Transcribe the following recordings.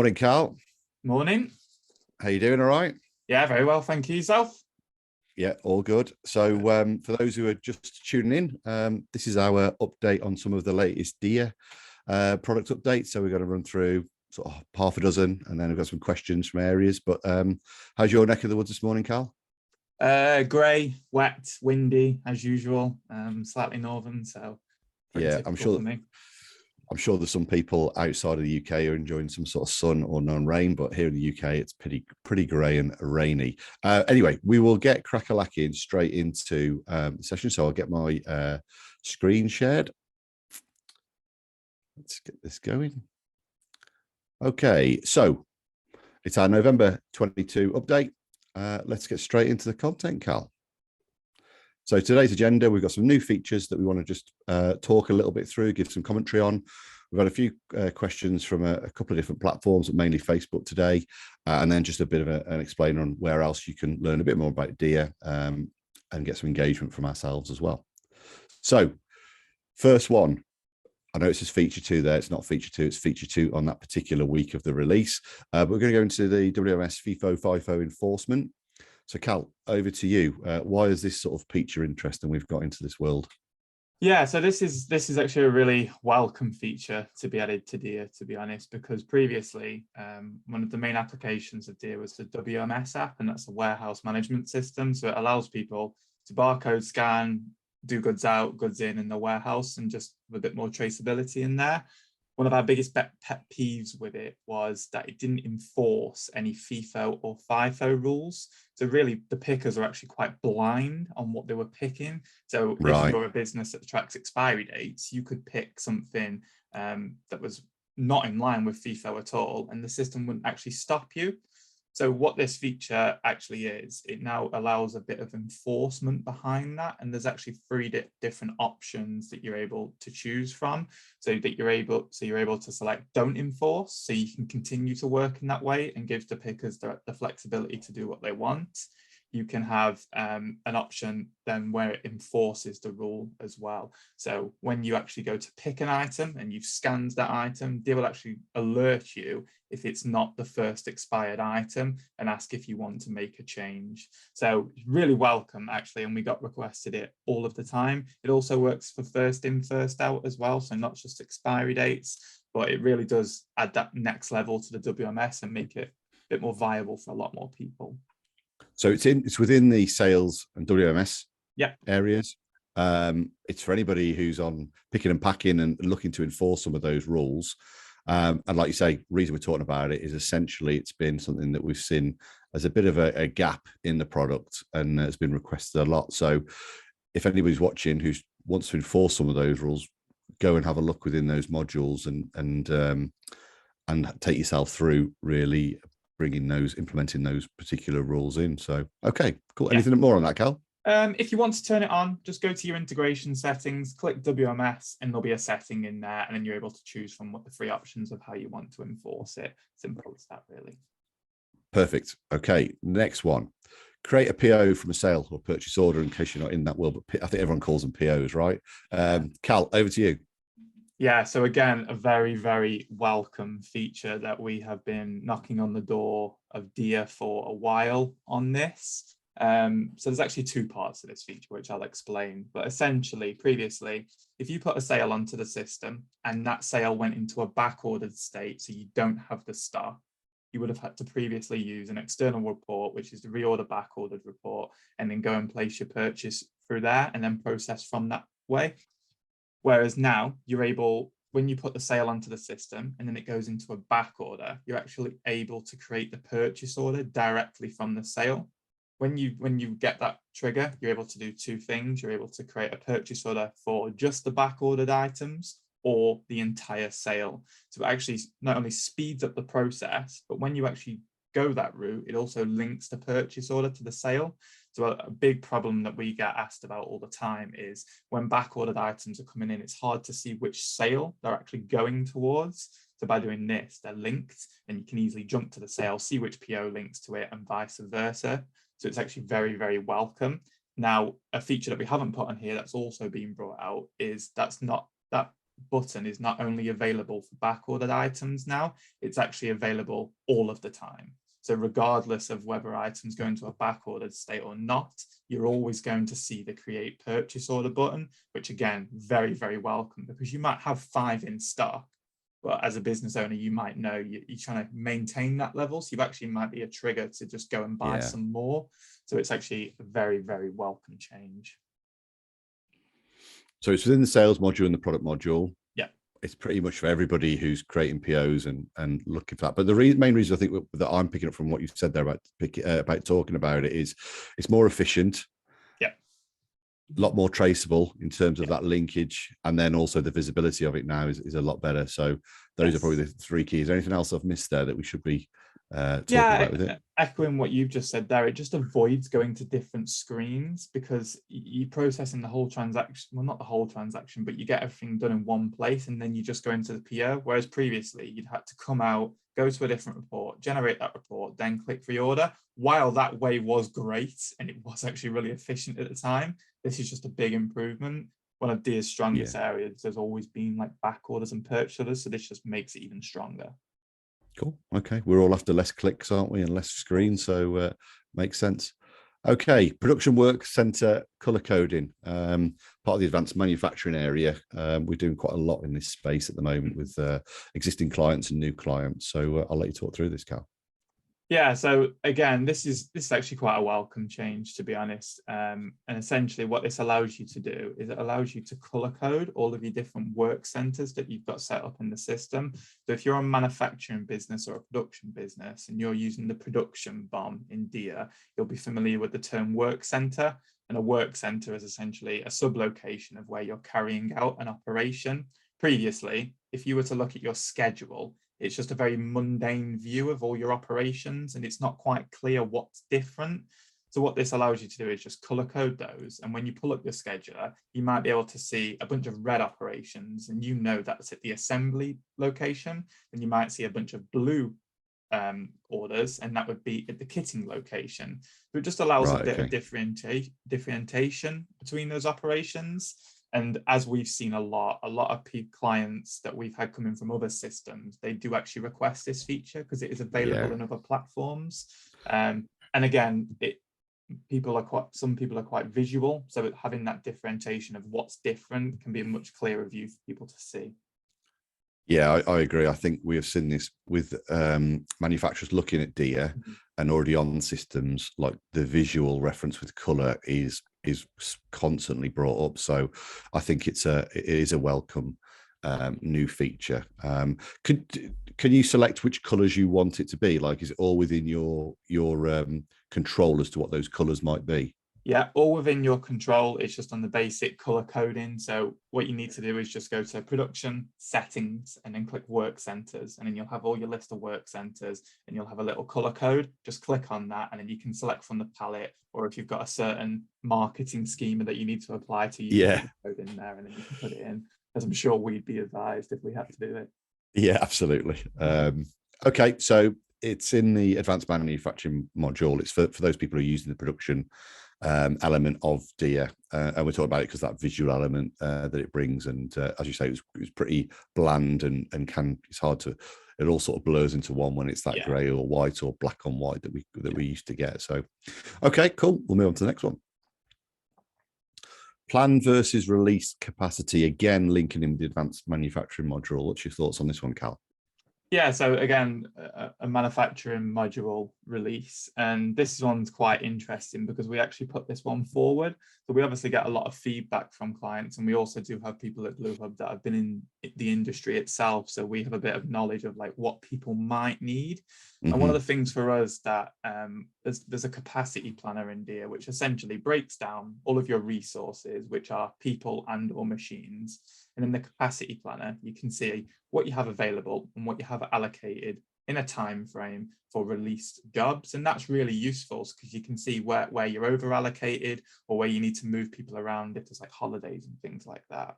Morning, Carl. Morning. How you doing? All right? Yeah, very well. Thank you. Yourself? Yeah, all good. So for those who are just tuning in, this is our update on some of the latest Dia product updates. So we're going to run through sort of half a dozen, and then we've got some questions from areas. But how's your neck of the woods this morning, Carl? Grey, wet, windy as usual. Slightly northern, so Yeah, I'm sure. I'm sure there's some people outside of the UK who are enjoying some sort of sun or non-rain, but here in the UK, it's pretty grey and rainy. Anyway, we will get crack-a-lacking straight into the session. So I'll get my screen shared. Let's get this going. Okay, so it's our November 22 update. Let's get straight into the content, Carl. So today's agenda, we've got some new features that we want to just talk a little bit through, give some commentary on. We've had a few questions from a couple of different platforms, but mainly Facebook today, and then just a bit of an explainer on where else you can learn a bit more about Dia and get some engagement from ourselves as well. So first one, I know it says feature 2 there. It's not feature 2, it's feature 2 on that particular week of the release. But we're going to go into the WMS FiFO enforcement. So Cal, over to you. Why is this sort of piqued your interest and we've got into this world? Yeah, so this is actually a really welcome feature to be added to Dia, to be honest, because previously one of the main applications of Dia was the WMS app, and that's a warehouse management system. So it allows people to barcode scan, do goods out, goods in the warehouse, and just a bit more traceability in there. One of our biggest pet peeves with it was that it didn't enforce any FIFO or FIFO rules. So really, the pickers are actually quite blind on what they were picking. So if you're a business that tracks expiry dates, you could pick something that was not in line with FIFO at all, and the system wouldn't actually stop you. So what this feature actually is, it now allows a bit of enforcement behind that, and there's actually 3 different options that you're able to choose from, so that you're able to select don't enforce, so you can continue to work in that way and give the pickers the flexibility to do what they want. You can have an option then where it enforces the rule as well. So when you actually go to pick an item and you've scanned that item, they will actually alert you if it's not the first expired item and ask if you want to make a change. So really welcome actually, and we got requested it all of the time. It also works for first in, first out as well. So not just expiry dates, but it really does add that next level to the WMS and make it a bit more viable for a lot more people. So it's within the sales and WMS areas. It's for anybody who's on picking and packing and looking to enforce some of those rules. And like you say, the reason we're talking about it is essentially it's been something that we've seen as a bit of a gap in the product, and it's been requested a lot. So if anybody's watching who wants to enforce some of those rules, go and have a look within those modules and take yourself through really implementing those particular rules in. So, okay, cool. Yeah. Anything more on that, Cal? If you want to turn it on, just go to your integration settings, click WMS, and there'll be a setting in there, and then you're able to choose from what the 3 options of how you want to enforce it. Simple as that, really. Perfect. Okay, next one. Create a PO from a sale or purchase order, in case you're not in that world, but I think everyone calls them POs, right? Cal, over to you. Yeah, so again, a very, very welcome feature that we have been knocking on the door of Dia for a while on this. So there's actually 2 parts to this feature, which I'll explain. But essentially, previously, if you put a sale onto the system and that sale went into a back-ordered state, so you don't have the stock, you would have had to previously use an external report, which is the reorder back-ordered report, and then go and place your purchase through there and then process from that way. Whereas now you're able, when you put the sale onto the system and then it goes into a back order, you're actually able to create the purchase order directly from the sale. When you get that trigger, you're able to do 2 things. You're able to create a purchase order for just the back ordered items or the entire sale. So it actually not only speeds up the process, but when you actually go that route, it also links the purchase order to the sale. So a big problem that we get asked about all the time is when back-ordered items are coming in, it's hard to see which sale they're actually going towards. So by doing this, they're linked and you can easily jump to the sale, see which PO links to it and vice versa. So it's actually very, very welcome. Now, a feature that we haven't put on here that's also being brought out is that button is not only available for back ordered items now, it's actually available all of the time. So regardless of whether items go into a back ordered state or not, you're always going to see the create purchase order button, which again, very, very welcome, because you might have 5 in stock, but as a business owner, you might know you're trying to maintain that level. So you actually might be a trigger to just go and buy some more. So it's actually a very, very welcome change. So it's within the sales module and the product module. Yeah. It's pretty much for everybody who's creating POs and looking for that. But the main reason I think that I'm picking up from what you said there about talking about it is it's more efficient. Yeah. A lot more traceable in terms of that linkage, and then also the visibility of it now is a lot better. So those are probably the 3 keys. Anything else I've missed there that we should be talking about with it? Echoing what you've just said there, it just avoids going to different screens, because you're processing the whole transaction, well, not the whole transaction, but you get everything done in one place, and then you just go into the PO. Whereas previously you'd had to come out, go to a different report, generate that report, then click reorder. While that way was great and it was actually really efficient at the time, this is just a big improvement. One of Dia's strongest areas has always been like back orders and purchase orders, so this just makes it even stronger. Cool. Okay. We're all after less clicks, aren't we? And less screens. So makes sense. Okay. Production work center color coding. Part of the advanced manufacturing area. We're doing quite a lot in this space at the moment with existing clients and new clients. So I'll let you talk through this, Cal. Yeah, so again, this is actually quite a welcome change, to be honest. And essentially what this allows you to do is it allows you to color code all of your different work centers that you've got set up in the system. So if you're a manufacturing business or a production business and you're using the production BOM in Dia, you'll be familiar with the term work center. And a work center is essentially a sublocation of where you're carrying out an operation. Previously, if you were to look at your schedule, it's just a very mundane view of all your operations, and it's not quite clear what's different. So what this allows you to do is just color code those. And when you pull up your scheduler, you might be able to see a bunch of red operations, and you know that's at the assembly location. And you might see a bunch of blue orders, and that would be at the kitting location. So it just allows a bit of differentiation between those operations. And as we've seen a lot of clients that we've had coming from other systems, they do actually request this feature because it is available in other platforms. And again, some people are quite visual, so having that differentiation of what's different can be a much clearer view for people to see. Yeah, I agree. I think we have seen this with manufacturers looking at Dia and already on systems, like the visual reference with color is constantly brought up. So I think it is a welcome new feature. Can you select which colors you want it to be? Like, is it all within your control as to what those colors might be? Yeah, all within your control. It's just on the basic color coding. So what you need to do is just go to production settings and then click work centers, and then you'll have all your list of work centers and you'll have a little color code. Just click on that and then you can select from the palette, or if you've got a certain marketing schema that you need to apply to, you can code in there and then you can put it in, as I'm sure we'd be advised if we had to do it. Yeah, absolutely. Okay, so it's in the advanced manufacturing module. It's for those people who are using the production element of Dia, and we're talking about it because that visual element that it brings, and as you say, it was pretty bland and it's hard to, it all sort of blurs into one when it's that grey or white or black on white that we used to get. So okay, cool, we'll move on to the next one. Plan versus release capacity, again linking in with the advanced manufacturing module. What's your thoughts on this one, Cal? Yeah, so again, a manufacturing module release, and this one's quite interesting because we actually put this one forward. So we obviously get a lot of feedback from clients, and we also do have people at Blue Hub that have been in the industry itself, so we have a bit of knowledge of like what people might need. And one of the things for us that there's a capacity planner in Dia, which essentially breaks down all of your resources, which are people and or machines. And in the capacity planner, you can see what you have available and what you have allocated in a time frame for released jobs. And that's really useful because you can see where you're over allocated or where you need to move people around if there's like holidays and things like that.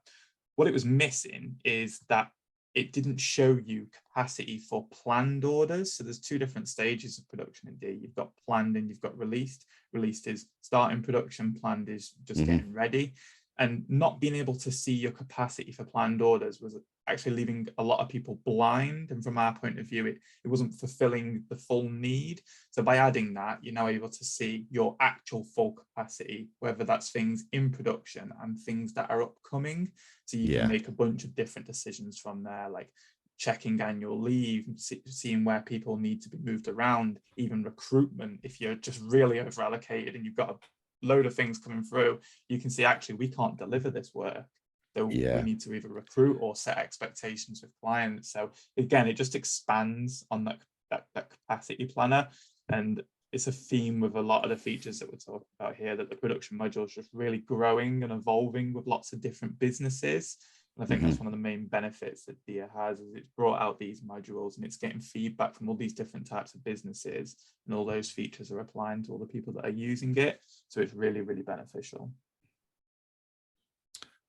What it was missing is that it didn't show you capacity for planned orders. So there's 2 different stages of production in Dia. You've got planned and you've got released. Released is starting production, planned is just getting ready. And not being able to see your capacity for planned orders was actually leaving a lot of people blind. And from our point of view, it wasn't fulfilling the full need. So by adding that, you're now able to see your actual full capacity, whether that's things in production and things that are upcoming. So you can make a bunch of different decisions from there, like checking annual leave, seeing where people need to be moved around, even recruitment. If you're just really over allocated and you've got a load of things coming through, you can see actually we can't deliver this work. So we need to either recruit or set expectations with clients. So again, it just expands on that capacity planner. And it's a theme with a lot of the features that we're talking about here, that the production module is just really growing and evolving with lots of different businesses. And I think that's one of the main benefits that DIA has, is it's brought out these modules and it's getting feedback from all these different types of businesses, and all those features are applying to all the people that are using it. So it's really, really beneficial.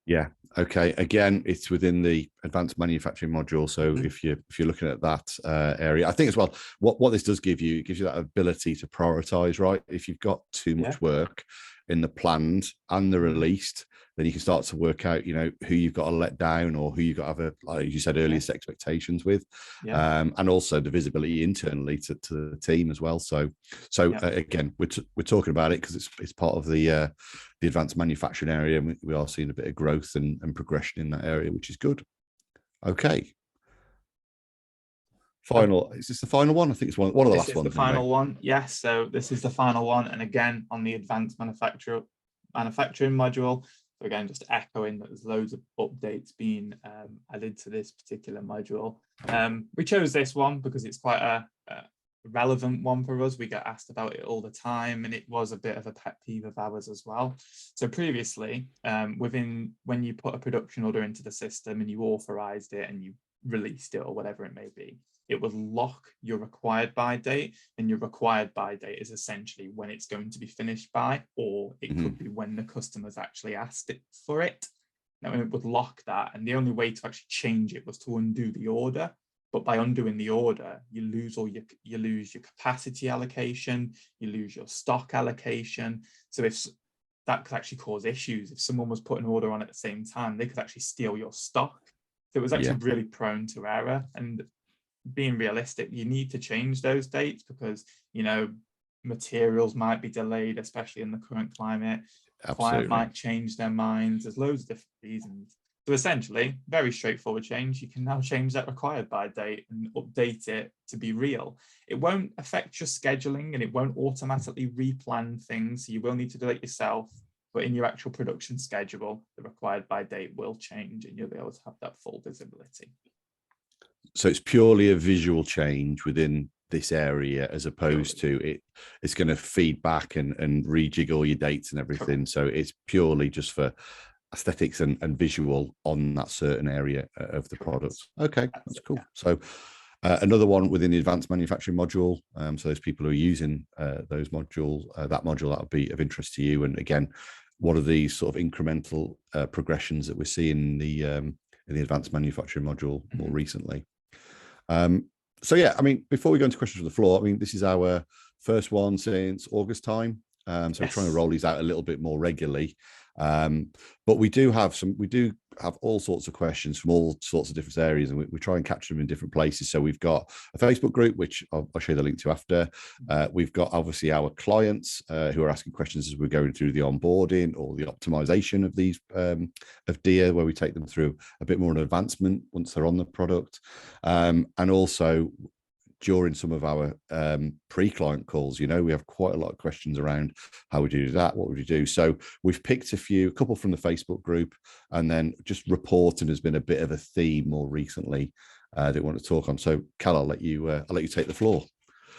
Yeah. Okay. Again, it's within the advanced manufacturing module. So if you're looking at that area, I think as well, what this does give you, it gives you that ability to prioritize, right? If you've got too much work in the planned and the released, then you can start to work out, you know, who you've got to let down, or who you've got to have, like you said earlier, set expectations with, and also the visibility internally to the team as well. So again, we're talking about it because it's part of the advanced manufacturing area, and we are seeing a bit of growth and progression in that area, which is good. Okay. Is this the final one? I think it's one of the last ones. This is the final one. Yes. So this is the final one. And again, on the advanced manufacturing module. So again, just echoing that there's loads of updates being added to this particular module. We chose this one because it's quite a relevant one for us. We get asked about it all the time, and it was a bit of a pet peeve of ours as well. So previously, when you put a production order into the system and you authorized it and you released it or whatever it may be, it would lock your required by date, and your required by date is essentially when it's going to be finished by, or it could be when the customer's actually asked it for it. Now it would lock that, and the only way to actually change it was to undo the order. But by undoing the order, you lose your capacity allocation, you lose your stock allocation. So if that could actually cause issues, if someone was putting an order on at the same time, they could actually steal your stock. So it was actually really prone to error. And being realistic, you need to change those dates because, you know, materials might be delayed, especially in the current climate. Client might change their minds. There's loads of different reasons. So essentially, very straightforward change. You can now change that required by date and update it to be real. It won't affect your scheduling and it won't automatically replan things. So you will need to do it yourself. But in your actual production schedule, the required by date will change and you'll be able to have that full visibility. So it's purely a visual change within this area, as opposed to it's going to feed back and rejig all your dates and everything. Correct. So it's purely just for aesthetics and visual on that certain area of the product. Okay, that's cool. So another one within the advanced manufacturing module. So those people who are using those modules, that would be of interest to you. And again, what are these sort of incremental progressions that we're seeing in the advanced manufacturing module more recently? So yeah, I mean, before we go into questions from the floor, I mean, this is our first one since August time. So we're trying to roll these out a little bit more regularly. But we do have all sorts of questions from all sorts of different areas, and we try and capture them in different places. So we've got a Facebook group, which I'll show you the link to after. We've got obviously our clients who are asking questions as we're going through the onboarding or the optimization of these of DIA, where we take them through a bit more of an advancement once they're on the product, and also during some of our pre-client calls, you know, we have quite a lot of questions around how would you do that, what would you do? So we've picked a couple from the Facebook group, and then just reporting has been a bit of a theme more recently that we want to talk on. So Cal, I'll let you take the floor.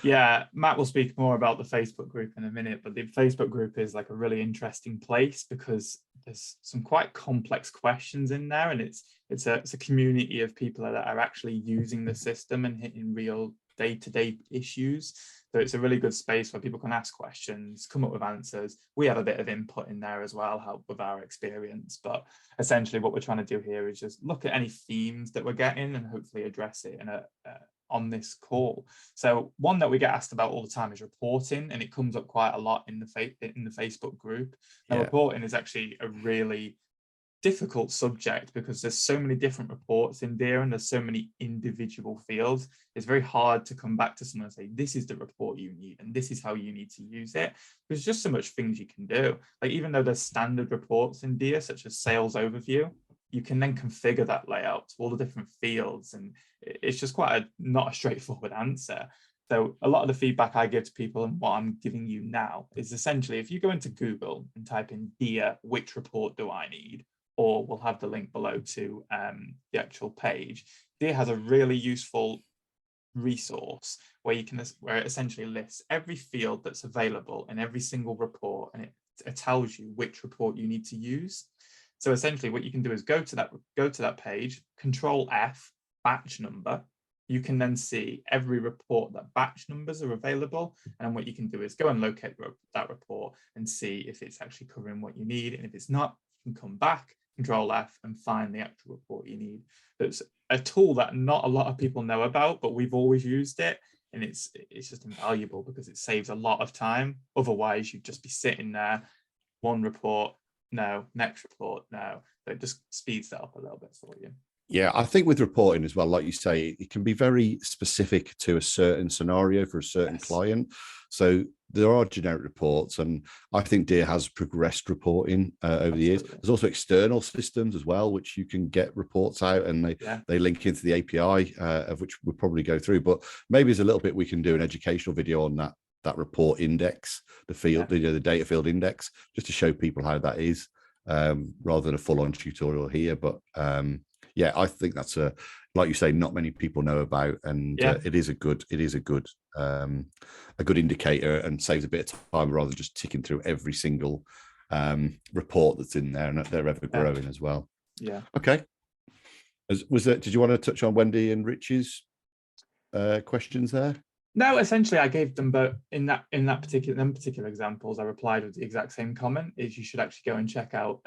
Yeah, Matt will speak more about the Facebook group in a minute, but the Facebook group is like a really interesting place because there's some quite complex questions in there, and it's a community of people that are actually using the system and hitting real day-to-day issues. So it's a really good space where people can ask questions, come up with answers. We have a bit of input in there as well, help with our experience. But essentially what we're trying to do here is just look at any themes that we're getting and hopefully address it on this call. So one that we get asked about all the time is reporting, and it comes up quite a lot in the Facebook group. Now, reporting is actually a really difficult subject because there's so many different reports in DEER and there's so many individual fields. It's very hard to come back to someone and say, this is the report you need and this is how you need to use it. There's just so much things you can do. Like even though there's standard reports in DEER, such as sales overview, you can then configure that layout to all the different fields. And it's just quite not a straightforward answer. So a lot of the feedback I give to people and what I'm giving you now is essentially, if you go into Google and type in DEER, which report do I need? Or we'll have the link below to the actual page. DEER has a really useful resource where where it essentially lists every field that's available in every single report, and it tells you which report you need to use. So essentially what you can do is go to that page, Control F, batch number. You can then see every report that batch numbers are available. And what you can do is go and locate that report and see if it's actually covering what you need. And if it's not, you can come back, Control F, and find the actual report you need. That's a tool that not a lot of people know about, but we've always used it. And it's just invaluable because it saves a lot of time. Otherwise, you'd just be sitting there, one report, no, next report, no. So it just speeds that up a little bit for you. Yeah, I think with reporting as well, like you say, it can be very specific to a certain scenario for a certain client. So there are generic reports, and I think DEER has progressed reporting over the years. There's also external systems as well, which you can get reports out, and they link into the API, of which we'll probably go through. But maybe there's a little bit we can do an educational video on that report index, the field, the data field index, just to show people how that is, rather than a full-on tutorial here. But yeah, I think that's like you say, not many people know about, and it is a good indicator and saves a bit of time rather than just ticking through every single report that's in there, and they're ever growing as well. Yeah. Okay. Did you want to touch on Wendy and Rich's questions there? No, essentially I gave them, but in them particular examples, I replied with the exact same comment, is you should actually go and check out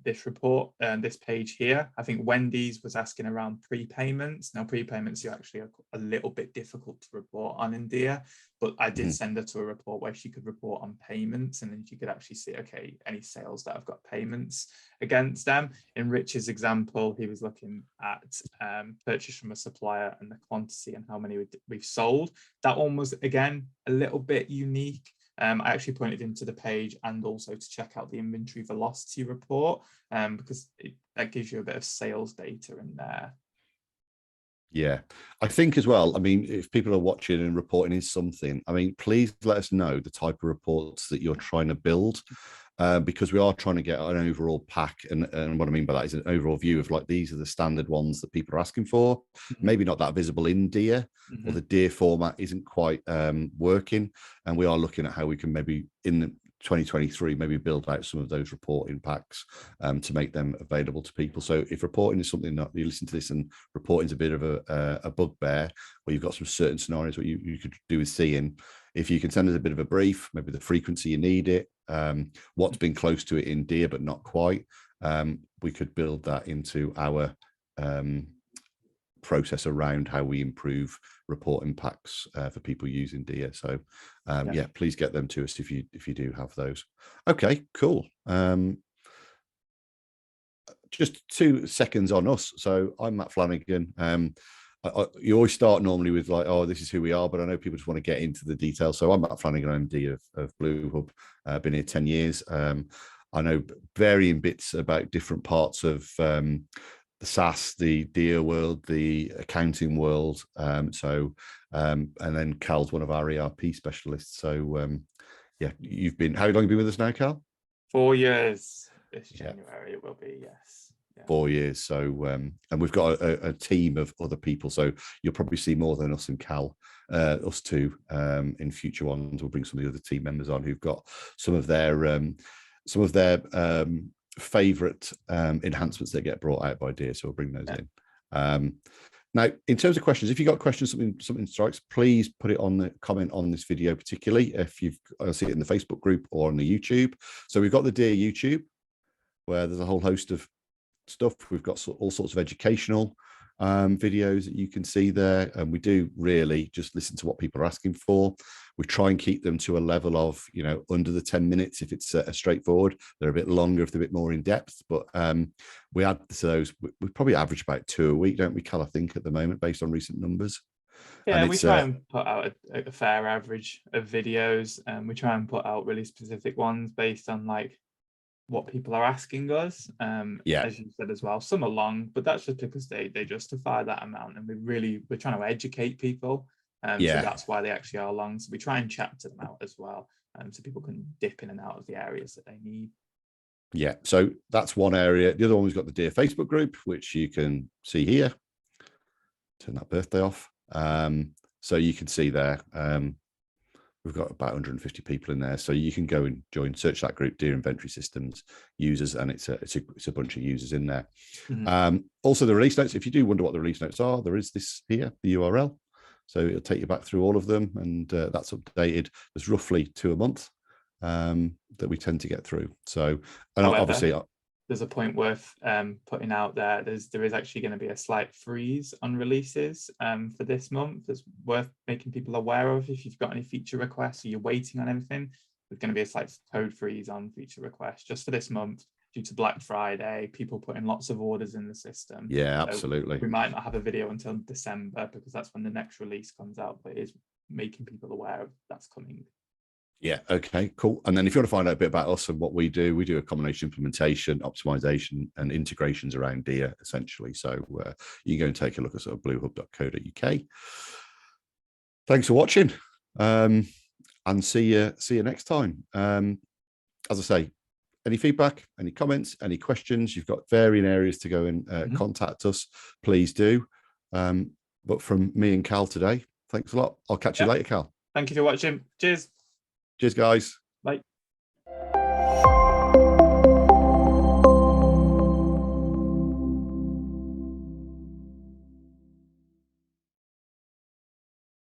this report and this page here. I think Wendy's was asking around prepayments. Now prepayments are actually a little bit difficult to report on in DEER, but I did send her to a report where she could report on payments, and then she could actually see, okay, any sales that have got payments against them. In Rich's example, he was looking at purchase from a supplier and the quantity and how many we've sold. That one was, again, a little bit unique. I actually pointed him to the page and also to check out the inventory velocity report, because that gives you a bit of sales data in there. Yeah, I think as well, I mean, if people are watching and reporting is something, I mean, please let us know the type of reports that you're trying to build, because we are trying to get an overall pack. And what I mean by that is an overall view of, like, these are the standard ones that people are asking for. Maybe not that visible in DEER, or the DEER format isn't quite working. And we are looking at how we can maybe in 2023 maybe build out some of those reporting packs to make them available to people. So if reporting is something that you listen to this and reporting is a bit of a bugbear, or you've got some certain scenarios what you could do with seeing, if you can send us a bit of a brief, maybe the frequency you need it, what's been close to it in DEER but not quite, we could build that into our process around how we improve reporting packs for people using DEER. So yeah, please get them to us if you do have those. Okay, cool. Just 2 seconds on us. So I'm Matt Flanagan. You always start normally with, like, oh, this is who we are, but I know people just want to get into the details. So I'm Matt Flanagan, MD of Blue Hub. I've been here 10 years. I know varying bits about different parts of the SaaS, the DEER world, the accounting world. And then Cal's one of our ERP specialists. So yeah, how long have you been with us now, Cal? 4 years. This January it will be, yes. 4 years. So and we've got a team of other people, so you'll probably see more than us and Cal, us two, in future ones. We'll bring some of the other team members on who've got some of their favorite enhancements that get brought out by DEER, so we'll bring those in. Now, in terms of questions, if you've got questions, something strikes, please put it on the comment on this video, particularly if you've see it in the Facebook group or on the YouTube. So we've got the DEER YouTube, where there's a whole host of stuff. We've got all sorts of educational videos that you can see there, and we do really just listen to what people are asking for. We try and keep them to a level of, under the 10 minutes if it's straightforward. They're a bit longer if they're a bit more in depth, but we add to those. We probably average about 2 a week, don't we, Cal, I think, at the moment, based on recent numbers. Yeah, and we try and put out a fair average of videos, and we try and put out really specific ones based on like what people are asking us. As you said as well, some are long, but that's just because they justify that amount, and we're trying to educate people. So that's why they actually are long. So we try and chapter them out as well, so people can dip in and out of the areas that they need. Yeah, so that's one area. The other one, we've got the Dear Facebook group, which you can see here. Turn that birthday off. So you can see there, we've got about 150 people in there. So you can go and search that group, Dear Inventory Systems users, and it's a bunch of users in there. Also, the release notes, if you do wonder what the release notes are, there is this here, the URL. So it'll take you back through all of them, and that's updated. There's roughly 2 a month that we tend to get through. So, and obviously, there's a point worth putting out there. There is actually going to be a slight freeze on releases for this month. That's worth making people aware of. If you've got any feature requests or you're waiting on anything, there's going to be a slight code freeze on feature requests just for this month due to Black Friday. People putting lots of orders in the system. Yeah, absolutely. So we might not have a video until December because that's when the next release comes out, but it is making people aware of that's coming. Yeah. Okay, cool. And then if you want to find out a bit about us and what we do a combination implementation, optimization, and integrations around Dear, essentially. So you can go and take a look at sort of bluehub.co.uk. Thanks for watching, and see you next time. As I say, any feedback, any comments, any questions, you've got varying areas to go and contact us, please do. But from me and Cal today, thanks a lot. I'll catch you later, Cal. Thank you for watching. Cheers. Cheers, guys. Bye.